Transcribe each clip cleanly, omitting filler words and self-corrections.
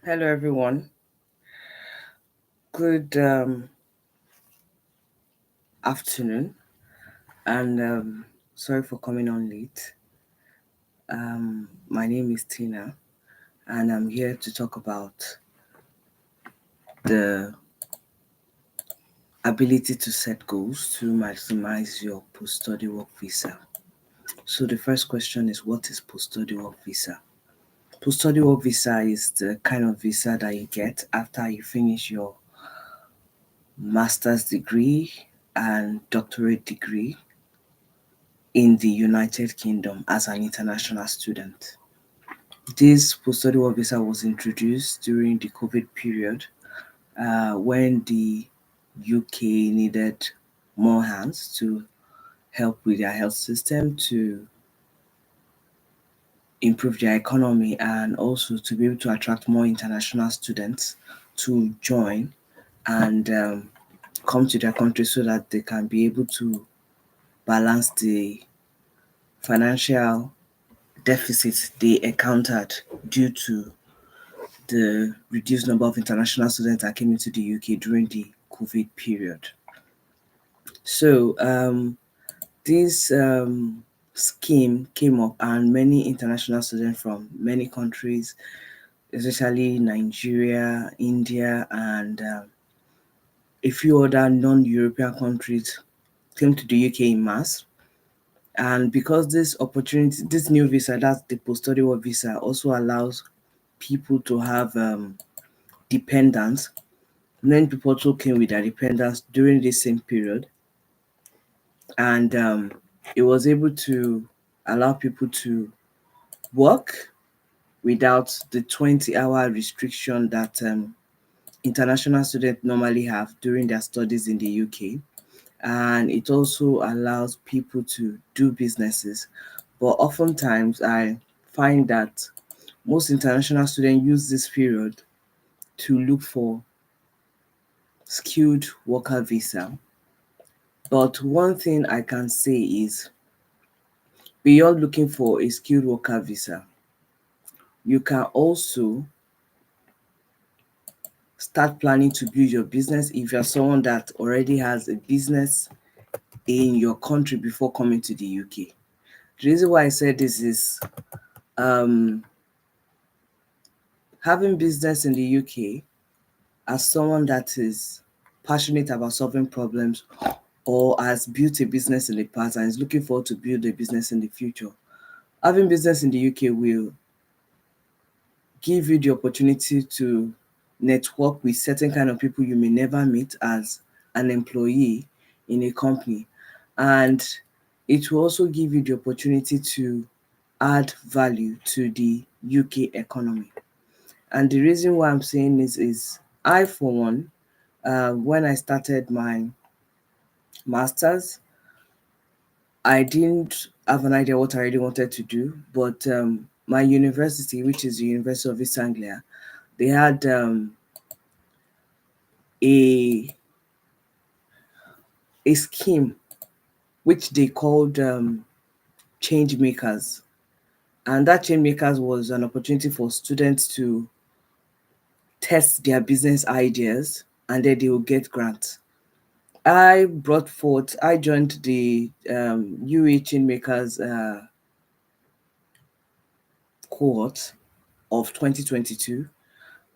Hello, everyone. Good afternoon, and sorry for coming on late. My name is Tina, and I'm here to talk about the ability to set goals to maximize your post study work visa. So, the first question is, what is post study work visa? Post study work visa is the kind of visa that you get after you finish your master's degree and doctorate degree in the United Kingdom as an international student. This post-study work visa was introduced during the COVID period when the UK needed more hands to help with their health system, to improve their economy, and also to be able to attract more international students to join and come to their country so that they can be able to balance the financial deficits they encountered due to the reduced number of international students that came into the UK during the COVID period. So, this scheme came up, and many international students from many countries, especially Nigeria, India, and a few other non European countries, came to the UK in mass. And because this opportunity, this new visa, that's the post study work visa, also allows people to have dependents. Many people also came with their dependents during this same period, and it was able to allow people to work without the 20-hour restriction that international students normally have during their studies in the UK. And it also allows people to do businesses. But oftentimes, I find that most international students use this period to look for skilled worker visa. But one thing I can say is, beyond looking for a skilled worker visa, you can also start planning to build your business if you're someone that already has a business in your country before coming to the UK. The reason why I said this is um, having business in the UK, as someone that is passionate about solving problems or has built a business in the past and is looking forward to build a business in the future, having business in the UK will give you the opportunity to network with certain kind of people you may never meet as an employee in a company, and it will also give you the opportunity to add value to the UK economy. And the reason why I'm saying this is, I for one, when I started my masters, I didn't have an idea what I really wanted to do, but my university, which is the University of East Anglia, they had a a scheme which they called change makers, and that change makers was an opportunity for students to test their business ideas, and then they will get grants. I joined the UE change makers cohort of 2022.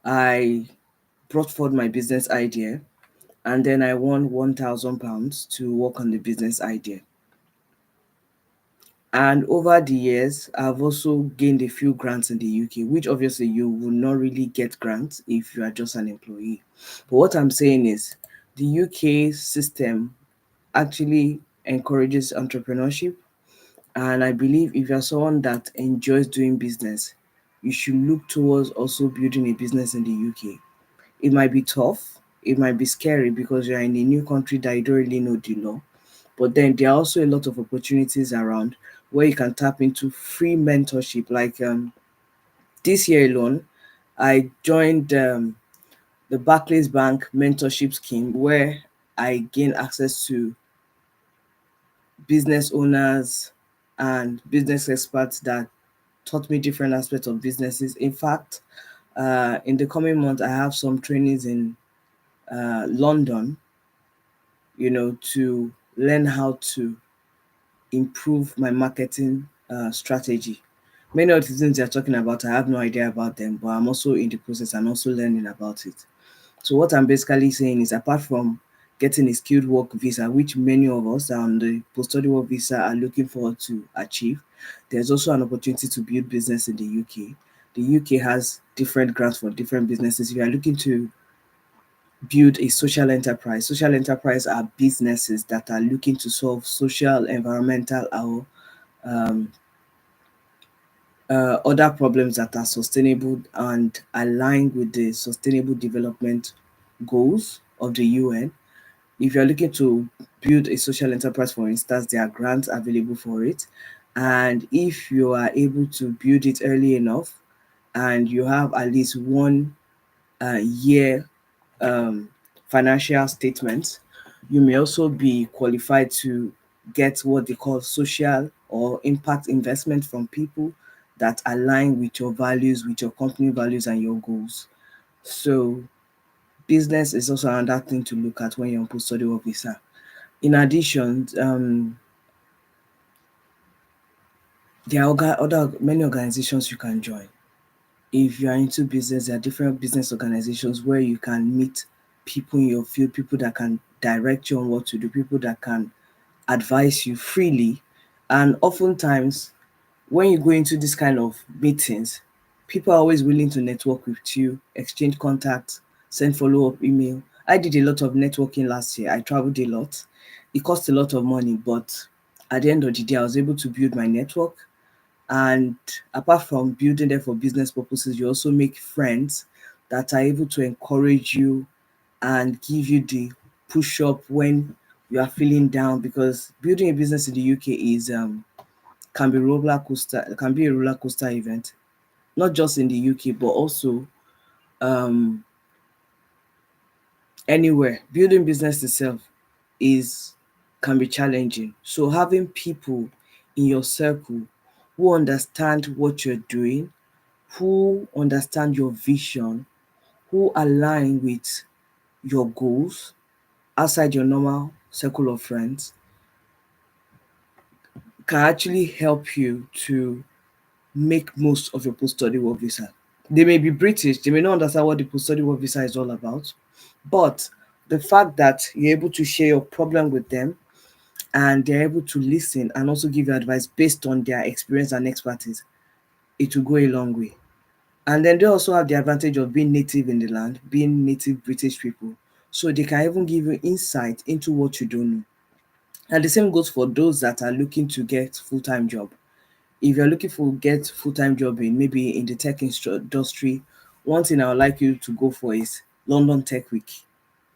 I brought forward my business idea, and then I won £1,000 to work on the business idea. And over the years, I've also gained a few grants in the UK, which obviously you will not really get grants if you are just an employee. But what I'm saying is, the UK system actually encourages entrepreneurship. And I believe if you're someone that enjoys doing business, you should look towards also building a business in the UK. It might be tough, it might be scary because you're in a new country that you don't really know the law. But then there are also a lot of opportunities around where you can tap into free mentorship. Like this year alone, I joined the Barclays Bank mentorship scheme where I gain access to business owners and business experts that taught me different aspects of businesses. In fact, In the coming month, I have some trainings in London, to learn how to improve my marketing strategy. Many of the things they're talking about, I have no idea about them, but I'm also in the process and also learning about it. So what I'm basically saying is, apart from getting a skilled work visa, which many of us on the post-study work visa are looking forward to achieve, there's also an opportunity to build business in the UK. The UK has different grants for different businesses. If you are looking to build a social enterprise are businesses that are looking to solve social, environmental, or um, other problems that are sustainable and aligned with the sustainable development goals of the UN. If you're looking to build a social enterprise, for instance, there are grants available for it. And if you are able to build it early enough and you have at least 1 year um, financial statements, you may also be qualified to get what they call social or impact investment from people that align with your values, with your company values and your goals. So business is also another thing to look at when you're on post-study work visa. In addition, there are other many organizations you can join. If you are into business, there are different business organizations where you can meet people in your field, people that can direct you on what to do, people that can advise you freely. And oftentimes, when you go into this kind of meetings, people are always willing to network with you, exchange contacts, send follow up email. I did a lot of networking last year. I traveled a lot. It cost a lot of money, but at the end of the day, I was able to build my network. And apart from building them for business purposes, you also make friends that are able to encourage you and give you the push up when you are feeling down. Because building a business in the UK is can be a roller coaster event, not just in the UK but also um, anywhere. Building business itself is can be challenging. So having people in your circle who understand what you're doing, who understand your vision, who align with your goals outside your normal circle of friends can actually help you to make most of your post-study work visa. They may be British, they may not understand what the post-study work visa is all about, but the fact that you're able to share your problem with them and they're able to listen and also give you advice based on their experience and expertise, it will go a long way. And then they also have the advantage of being native in the land, being native British people. So they can even give you insight into what you don't know. And the same goes for those that are looking to get full-time job. If you're looking for get full-time job in maybe in the tech industry, one thing I would like you to go for is London Tech Week.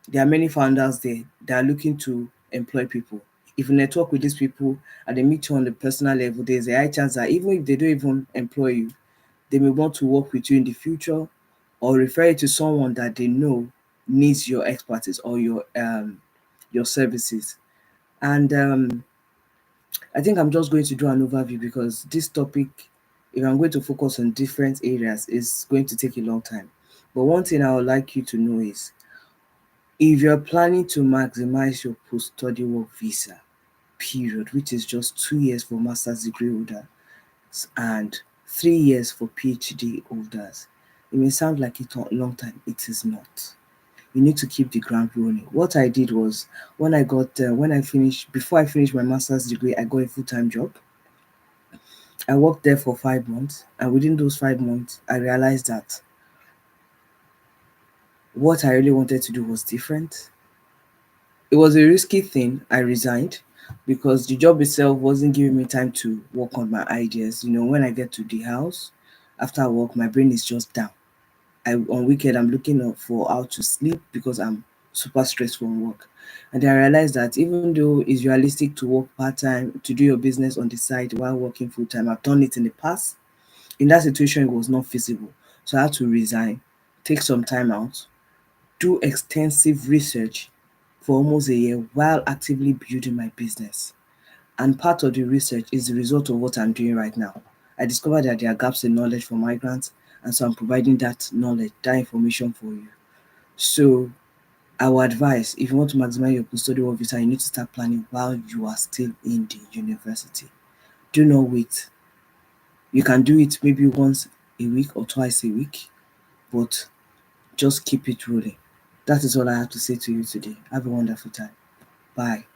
There are many founders there that are looking to employ people. If you network with these people and they meet you on the personal level, there's a high chance that even if they don't even employ you, they may want to work with you in the future or refer you to someone that they know needs your expertise or your services. And I think I'm just going to do an overview because this topic, if I'm going to focus on different areas, is going to take a long time. But one thing I would like you to know is if you're planning to maximize your post study work visa period, which is just 2 years for master's degree holders and 3 years for PhD holders, it may sound like it's a long time. It is not. You need to keep the ground running. What I did was when I finished before I finished my master's degree, I got a full time job. I worked there for 5 months, and within those 5 months, I realized that what I really wanted to do was different. It was a risky thing. I resigned because the job itself wasn't giving me time to work on my ideas. When I get to the house after work, my brain is just down. On weekend, I'm looking up for how to sleep because I'm super stressed from work. And I realized that even though it's realistic to work part time to do your business on the side while working full time, I've done it in the past. In that situation, it was not feasible. So I had to resign, take some time out, do extensive research for almost a year while actively building my business. And part of the research is the result of what I'm doing right now. I discovered that there are gaps in knowledge for migrants, And so I'm providing that knowledge, that information for you. So our advice, if you want to maximize your post-study work visa, you need to start planning while you are still in the university. Do not wait. You can do it maybe once a week or twice a week, but just keep it rolling. That is all I have to say to you today. Have a wonderful time. Bye.